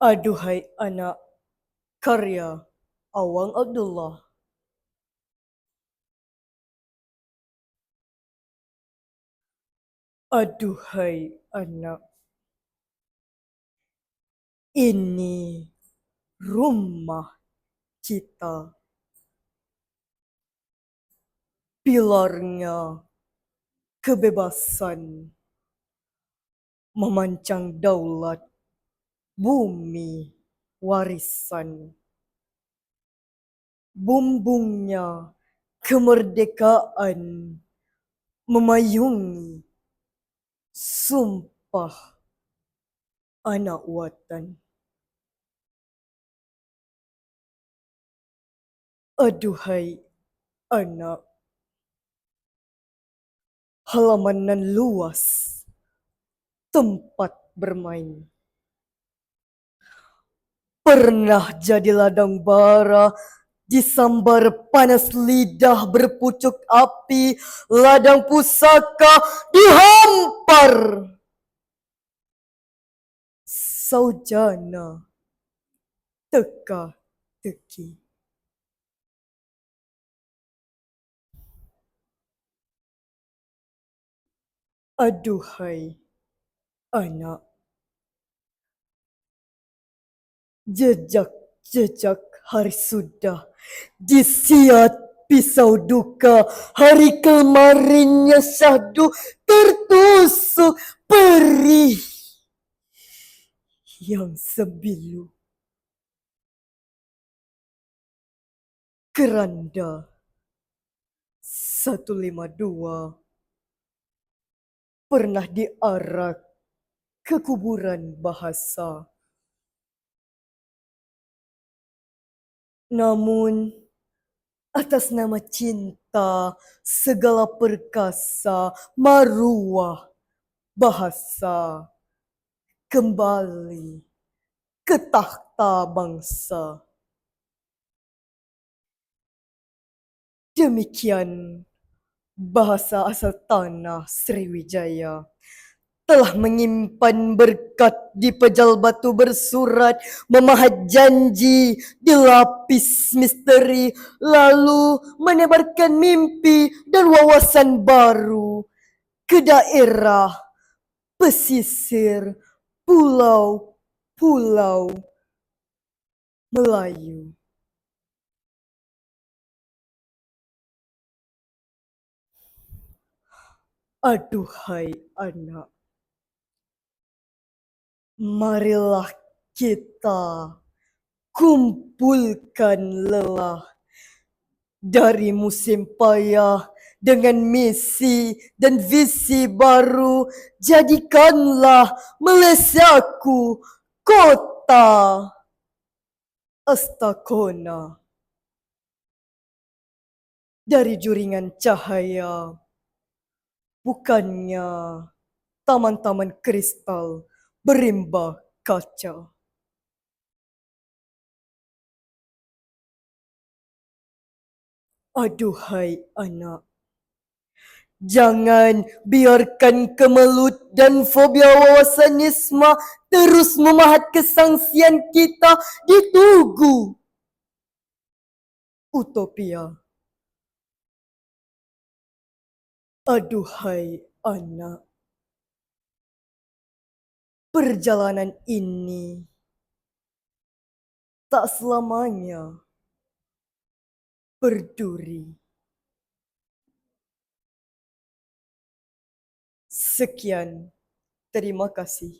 Aduhai anak, karya Awang Abdullah. Aduhai anak, ini rumah kita. Pilarnya kebebasan, memancang daulat, bumi warisan. Bumbungnya kemerdekaan, memayungi sumpah anak watan. Aduhai anak, halaman nan luas, tempat bermain. Pernah jadi ladang bara, disambar panas lidah berpucuk api, ladang pusaka dihampar. Saujana teka-teki. Aduhai anak, jejak-jejak hari sudah disiat pisau duka, hari kemarinnya syahdu tertusuk perih yang sebilu. Keranda 152 pernah diarak ke kuburan bahasa. Namun atas nama cinta segala perkasa, maruah bahasa kembali ke takhta bangsa. Demikian bahasa asal tanah Sriwijaya telah menyimpan berkat di pejal batu bersurat, memahat janji di lapis misteri, lalu menebarkan mimpi dan wawasan baru ke daerah pesisir pulau-pulau Melayu. Aduhai anak, marilah kita kumpulkan lelah dari musim payah dengan misi dan visi baru. Jadikanlah Malaysiaku kota Astakona. Dari juringan cahaya, bukannya taman-taman kristal berimbah kaca. Aduhai anak, jangan biarkan kemelut dan fobia wawasanisme terus memahat kesangsian kita di tugu utopia. Aduhai anak, perjalanan ini tak selamanya berduri. Sekian, terima kasih.